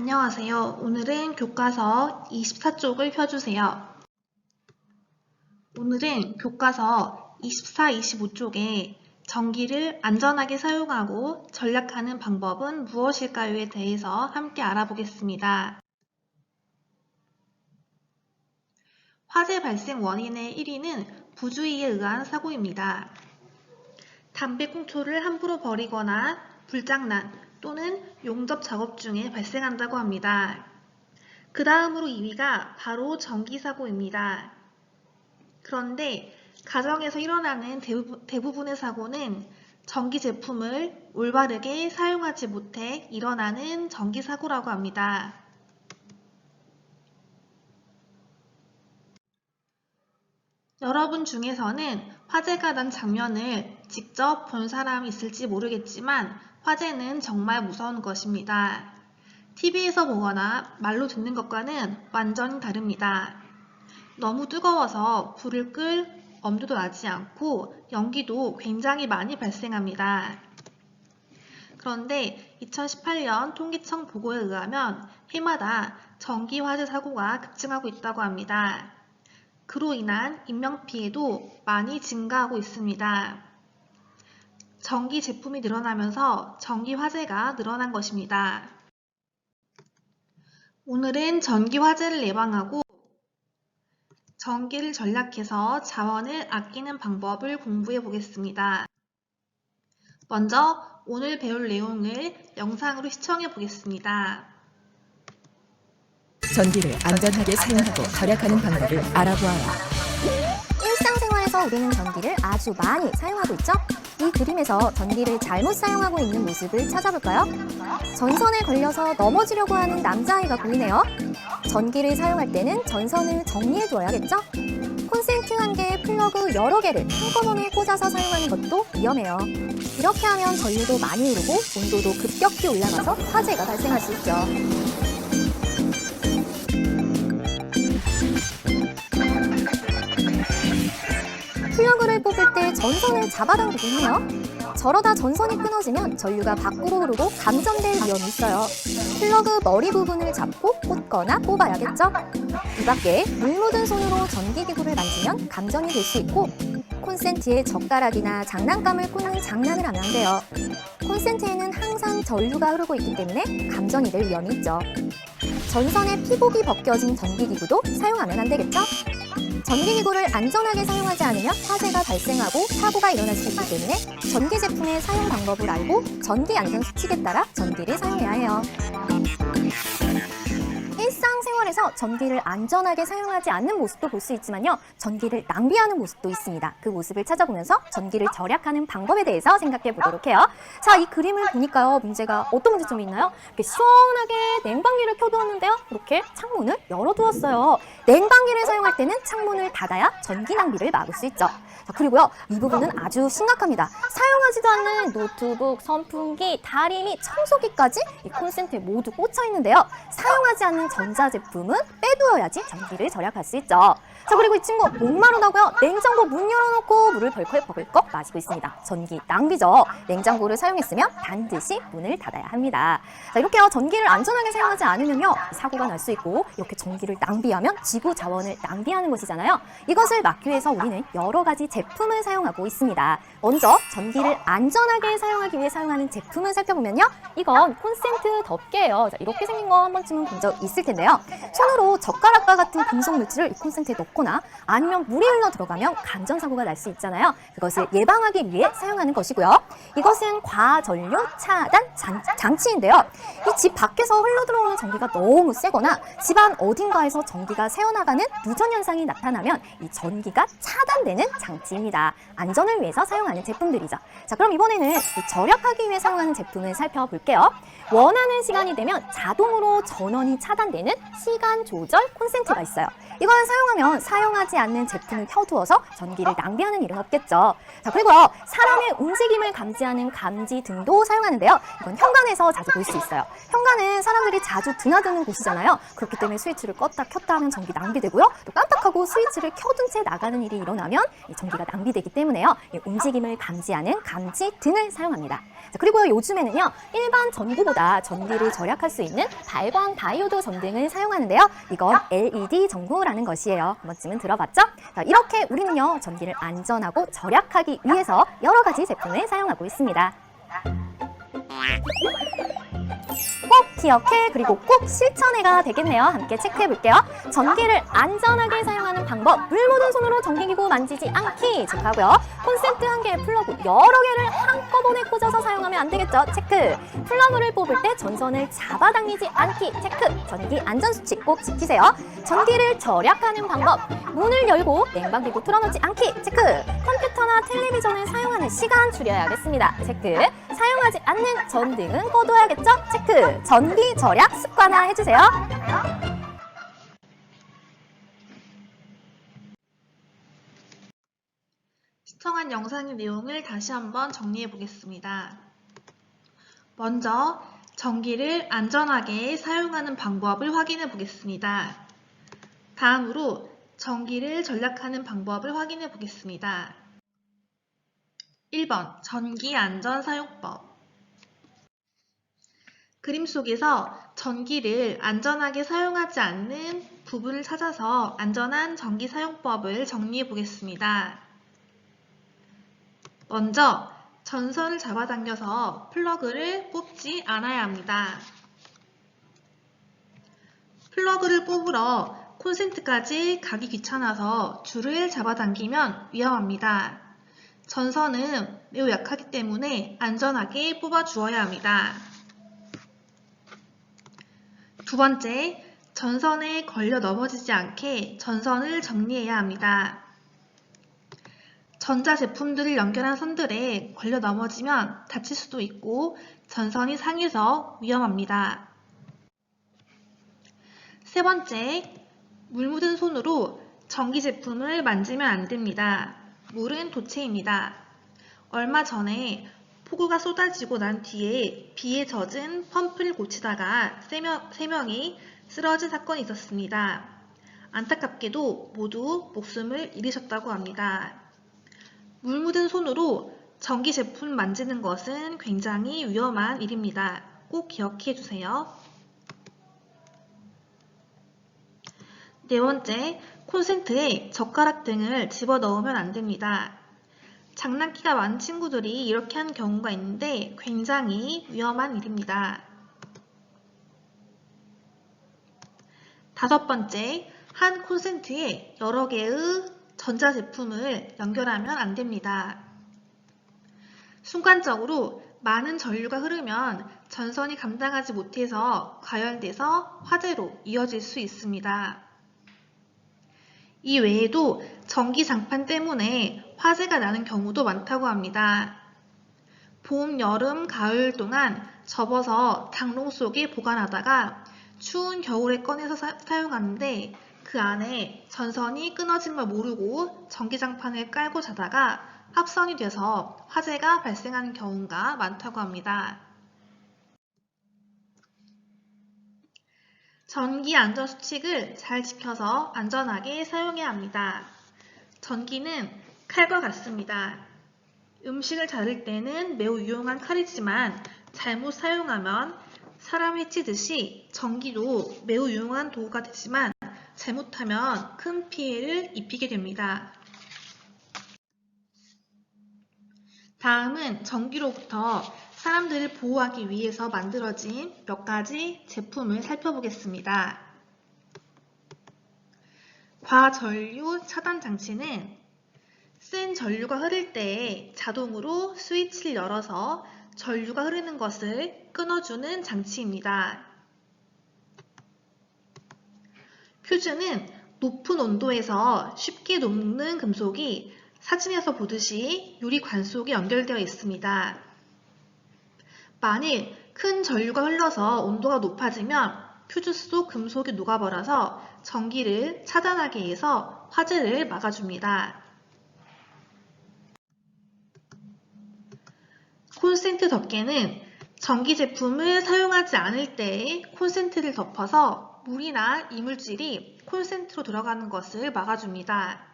안녕하세요. 오늘은 교과서 24쪽을 펴주세요. 오늘은 교과서 24, 25쪽에 전기를 안전하게 사용하고 절약하는 방법은 무엇일까요에 대해서 함께 알아보겠습니다. 화재 발생 원인의 1위는 부주의에 의한 사고입니다. 담배꽁초를 함부로 버리거나 불장난 또는 용접 작업 중에 발생한다고 합니다. 그 다음으로 2위가 바로 전기사고입니다. 그런데 가정에서 일어나는 대부분의 사고는 전기 제품을 올바르게 사용하지 못해 일어나는 전기사고라고 합니다. 여러분 중에서는 화재가 난 장면을 직접 본 사람이 있을지 모르겠지만 화재는 정말 무서운 것입니다. TV에서 보거나 말로 듣는 것과는 완전히 다릅니다. 너무 뜨거워서 불을 끌 엄두도 나지 않고 연기도 굉장히 많이 발생합니다. 그런데 2018년 통계청 보고에 의하면 해마다 전기 화재 사고가 급증하고 있다고 합니다. 그로 인한 인명피해도 많이 증가하고 있습니다. 전기 제품이 늘어나면서 전기 화재가 늘어난 것입니다. 오늘은 전기 화재를 예방하고 전기를 절약해서 자원을 아끼는 방법을 공부해 보겠습니다. 먼저 오늘 배울 내용을 영상으로 시청해 보겠습니다. 전기를 안전하게 사용하고 절약하는 방법을 알아보아라. 일상생활에서 우리는 전기를 아주 많이 사용하고 있죠? 이 그림에서 전기를 잘못 사용하고 있는 모습을 찾아볼까요? 전선에 걸려서 넘어지려고 하는 남자아이가 보이네요. 전기를 사용할 때는 전선을 정리해 두어야겠죠? 콘센트 한 개에 플러그 여러 개를 한꺼번에 꽂아서 사용하는 것도 위험해요. 이렇게 하면 전류도 많이 흐르고 온도도 급격히 올라가서 화재가 발생할 수 있죠. 플러그를 뽑을 때 전선을 잡아당기고 있네요. 저러다 전선이 끊어지면 전류가 밖으로 흐르고 감전될 위험이 있어요. 플러그 머리 부분을 잡고 꽂거나 뽑아야겠죠? 이 밖에 물 묻은 손으로 전기기구를 만지면 감전이 될 수 있고 콘센트에 젓가락이나 장난감을 꽂는 장난을 하면 안 돼요. 콘센트에는 항상 전류가 흐르고 있기 때문에 감전이 될 위험이 있죠. 전선에 피복이 벗겨진 전기기구도 사용하면 안 되겠죠? 전기기구를 안전하게 사용하지 않으면 화재가 발생하고 사고가 일어날 수 있기 때문에 전기 제품의 사용 방법을 알고 전기 안전 수칙에 따라 전기를 사용해야 해요. 일상생활에서 전기를 안전하게 사용하지 않는 모습도 볼 수 있지만요. 전기를 낭비하는 모습도 있습니다. 그 모습을 찾아보면서 전기를 절약하는 방법에 대해서 생각해 보도록 해요. 자, 이 그림을 보니까요. 문제가 어떤 문제점이 있나요? 이렇게 시원하게 냉방기를 켜두었는데요. 이렇게 창문을 열어두었어요. 냉방기를 사용할 때는 창문을 닫아야 전기 낭비를 막을 수 있죠. 자, 그리고요. 이 부분은 아주 심각합니다. 사용하지도 않는 노트북, 선풍기, 다리미, 청소기까지 이 콘센트에 모두 꽂혀 있는데요. 사용하지 않는 전자제품은 빼두어야지 전기를 절약할 수 있죠. 자, 그리고 이 친구 목마르다고요. 냉장고 문 열어놓고 물을 벌컥벌컥 마시고 있습니다. 전기 낭비죠. 냉장고를 사용했으면 반드시 문을 닫아야 합니다. 자, 이렇게요. 전기를 안전하게 사용하지 않으면요. 사고가 날 수 있고 이렇게 전기를 낭비하면 지구 자원을 낭비하는 것이잖아요. 이것을 막기 위해서 우리는 여러 가지 제품을 사용하고 있습니다. 먼저 전기를 안전하게 사용하기 위해 사용하는 제품을 살펴보면요. 이건 콘센트 덮개예요. 자, 이렇게 생긴 거 한 번쯤은 본 적 있을 텐데요. 손으로 젓가락과 같은 금속 물질을 이 콘센트에 넣거나 아니면 물이 흘러 들어가면 감전 사고가 날 수 있잖아요. 그것을 예방하기 위해 사용하는 것이고요. 이것은 과전류 차단 장치인데요. 이 집 밖에서 흘러 들어오는 전기가 너무 세거나 집안 어딘가에서 전기가 새어나가는 누전 현상이 나타나면 이 전기가 차단되는 장치입니다. 안전을 위해서 사용하는 제품들이죠. 자, 그럼 이번에는 절약하기 위해 사용하는 제품을 살펴볼게요. 원하는 시간이 되면 자동으로 전원이 차단되는 시간 조절 콘센트가 있어요. 이걸 사용하면 사용하지 않는 제품을 켜두어서 전기를 낭비하는 일은 없겠죠. 자, 그리고요. 사람의 움직임을 감지하는 감지 등도 사용하는데요. 이건 현관에서 자주 볼 수 있어요. 현관은 사람들이 자주 드나드는 곳이잖아요. 그렇기 때문에 스위치를 껐다 켰다 하면 전기 낭비되고요. 또 깜빡하고 스위치를 켜둔 채 나가는 일이 일어나면 전기가 낭비되기 때문에요. 움직임을 감지하는 감지 등을 사용합니다. 자, 그리고요, 요즘에는요, 일반 전구보다 전기를 절약할 수 있는 발광 다이오드 전등을 사용하는데요. 이건 LED 전구라는 것이에요. 한 번쯤은 들어봤죠? 자, 이렇게 우리는요, 전기를 안전하고 절약하기 위해서 여러 가지 제품을 사용하고 있습니다. 꼭 기억해, 그리고 꼭 실천해가 되겠네요. 함께 체크해 볼게요. 전기를 안전하게 사용하는 방법, 물 묻은 손으로 전기기구 만지지 않기 체크하고요. 콘센트 한 개에 플러그 여러 개를 한꺼번에 꽂아서 사용하면 안 되겠죠. 체크. 플러그를 뽑을 때 전선을 잡아당기지 않기 체크. 전기 안전수칙 꼭 지키세요. 전기를 절약하는 방법, 문을 열고 냉방기구 틀어놓지 않기 체크. 컴퓨터나 텔레비전을 사용하는 시간 줄여야겠습니다. 체크. 사용하지 않는 전등은 꺼둬야겠죠? 체크. 전기 절약 습관화 해주세요. 시청한 영상의 내용을 다시 한번 정리해 보겠습니다. 먼저 전기를 안전하게 사용하는 방법을 확인해 보겠습니다. 다음으로 전기를 절약하는 방법을 확인해 보겠습니다. 1번 전기 안전 사용법. 그림 속에서 전기를 안전하게 사용하지 않는 부분을 찾아서 안전한 전기 사용법을 정리해 보겠습니다. 먼저 전선을 잡아당겨서 플러그를 뽑지 않아야 합니다. 플러그를 뽑으러 콘센트까지 가기 귀찮아서 줄을 잡아당기면 위험합니다. 전선은 매우 약하기 때문에 안전하게 뽑아 주어야 합니다. 두 번째, 전선에 걸려 넘어지지 않게 전선을 정리해야 합니다. 전자제품들을 연결한 선들에 걸려 넘어지면 다칠 수도 있고 전선이 상해서 위험합니다. 세 번째, 물 묻은 손으로 전기 제품을 만지면 안 됩니다. 물은 도체입니다. 얼마 전에 폭우가 쏟아지고 난 뒤에 비에 젖은 펌프를 고치다가 3명이 쓰러진 사건이 있었습니다. 안타깝게도 모두 목숨을 잃으셨다고 합니다. 물 묻은 손으로 전기 제품 만지는 것은 굉장히 위험한 일입니다. 꼭 기억해 주세요. 네 번째, 콘센트에 젓가락 등을 집어넣으면 안 됩니다. 장난기가 많은 친구들이 이렇게 하는 경우가 있는데 굉장히 위험한 일입니다. 다섯 번째, 한 콘센트에 여러 개의 전자제품을 연결하면 안 됩니다. 순간적으로 많은 전류가 흐르면 전선이 감당하지 못해서 과열돼서 화재로 이어질 수 있습니다. 이 외에도 전기장판 때문에 화재가 나는 경우도 많다고 합니다. 봄, 여름, 가을 동안 접어서 당롱 속에 보관하다가 추운 겨울에 꺼내서 사용하는데 그 안에 전선이 끊어진 걸 모르고 전기장판을 깔고 자다가 합선이 돼서 화재가 발생하는 경우가 많다고 합니다. 전기 안전 수칙을 잘 지켜서 안전하게 사용해야 합니다. 전기는 칼과 같습니다. 음식을 자를 때는 매우 유용한 칼이지만 잘못 사용하면 사람 해치듯이 전기도 매우 유용한 도구가 되지만 잘못하면 큰 피해를 입히게 됩니다. 다음은 전기로부터 사람들을 보호하기 위해서 만들어진 몇 가지 제품을 살펴보겠습니다. 과전류 차단 장치는 센 전류가 흐를 때 자동으로 스위치를 열어서 전류가 흐르는 것을 끊어주는 장치입니다. 퓨즈는 높은 온도에서 쉽게 녹는 금속이 사진에서 보듯이 유리 관 속에 연결되어 있습니다. 만일 큰 전류가 흘러서 온도가 높아지면 퓨즈 속 금속이 녹아버려서 전기를 차단하기 위해서 화재를 막아줍니다. 콘센트 덮개는 전기 제품을 사용하지 않을 때에 콘센트를 덮어서 물이나 이물질이 콘센트로 들어가는 것을 막아줍니다.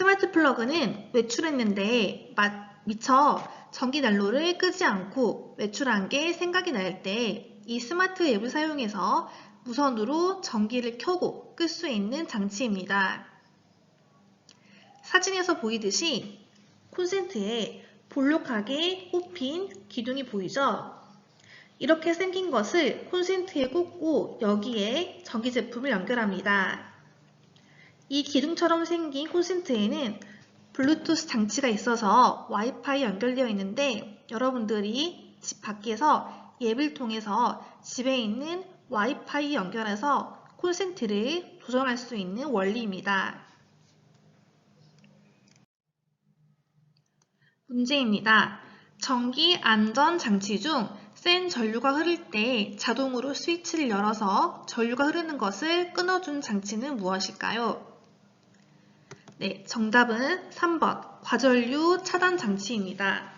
스마트 플러그는 외출했는데 미처 전기 난로를 끄지 않고 외출한 게 생각이 날 때 이 스마트 앱을 사용해서 무선으로 전기를 켜고 끌 수 있는 장치입니다. 사진에서 보이듯이 콘센트에 볼록하게 꼽힌 기둥이 보이죠? 이렇게 생긴 것을 콘센트에 꽂고 여기에 전기 제품을 연결합니다. 이 기둥처럼 생긴 콘센트에는 블루투스 장치가 있어서 와이파이 연결되어 있는데 여러분들이 집 밖에서 앱을 통해서 집에 있는 와이파이 연결해서 콘센트를 조정할 수 있는 원리입니다. 문제입니다. 전기 안전 장치 중 센 전류가 흐를 때 자동으로 스위치를 열어서 전류가 흐르는 것을 끊어준 장치는 무엇일까요? 네, 정답은 3번 과전류 차단 장치입니다.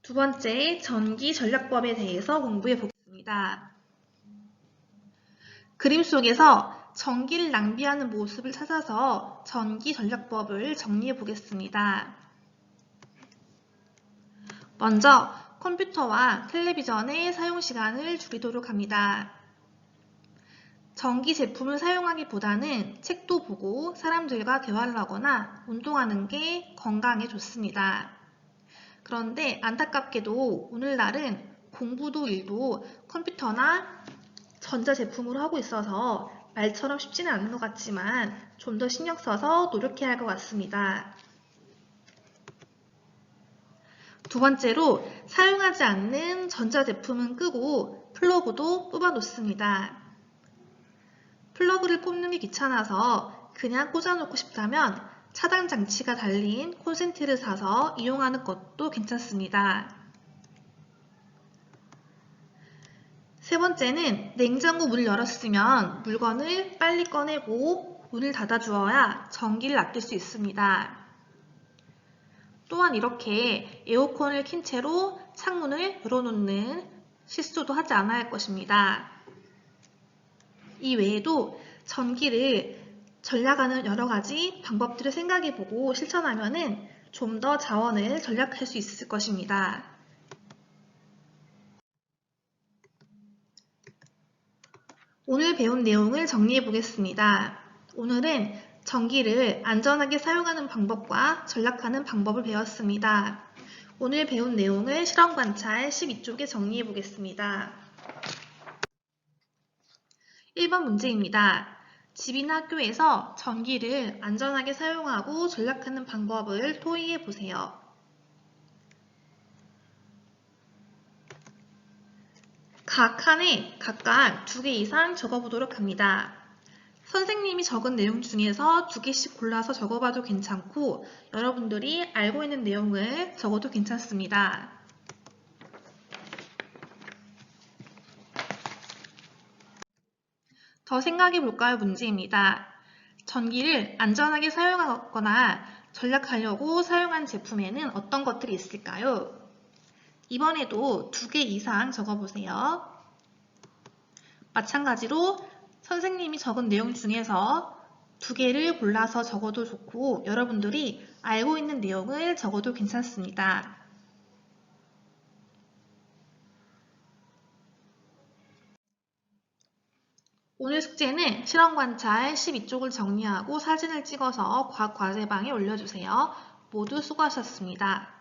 두 번째, 전기 전략법에 대해서 공부해 보겠습니다. 그림 속에서 전기를 낭비하는 모습을 찾아서 전기 전략법을 정리해 보겠습니다. 먼저 컴퓨터와 텔레비전의 사용 시간을 줄이도록 합니다. 전기 제품을 사용하기보다는 책도 보고 사람들과 대화를 하거나 운동하는 게 건강에 좋습니다. 그런데 안타깝게도 오늘날은 공부도 일도 컴퓨터나 전자제품으로 하고 있어서 말처럼 쉽지는 않은 것 같지만 좀 더 신경 써서 노력해야 할 것 같습니다. 두 번째로 사용하지 않는 전자제품은 끄고 플러그도 뽑아 놓습니다. 플러그를 꼽는 게 귀찮아서 그냥 꽂아놓고 싶다면 차단 장치가 달린 콘센트를 사서 이용하는 것도 괜찮습니다. 세 번째는 냉장고 문을 열었으면 물건을 빨리 꺼내고 문을 닫아 주어야 전기를 아낄 수 있습니다. 또한 이렇게 에어컨을 킨 채로 창문을 열어놓는 실수도 하지 않아야 할 것입니다. 이 외에도 전기를 절약하는 여러 가지 방법들을 생각해보고 실천하면 좀 더 자원을 절약할 수 있을 것입니다. 오늘 배운 내용을 정리해 보겠습니다. 오늘은 전기를 안전하게 사용하는 방법과 절약하는 방법을 배웠습니다. 오늘 배운 내용을 실험 관찰 12쪽에 정리해 보겠습니다. 1번 문제입니다. 집이나 학교에서 전기를 안전하게 사용하고 절약하는 방법을 토의해 보세요. 각 칸에 각각 2개 이상 적어보도록 합니다. 선생님이 적은 내용 중에서 2개씩 골라서 적어봐도 괜찮고 여러분들이 알고 있는 내용을 적어도 괜찮습니다. 더 생각해 볼까요? 문제입니다. 전기를 안전하게 사용하거나 절약하려고 사용한 제품에는 어떤 것들이 있을까요? 이번에도 2개 이상 적어보세요. 마찬가지로 선생님이 적은 내용 중에서 2개를 골라서 적어도 좋고 여러분들이 알고 있는 내용을 적어도 괜찮습니다. 오늘 숙제는 실험 관찰 12쪽을 정리하고 사진을 찍어서 과학 과제방에 올려주세요. 모두 수고하셨습니다.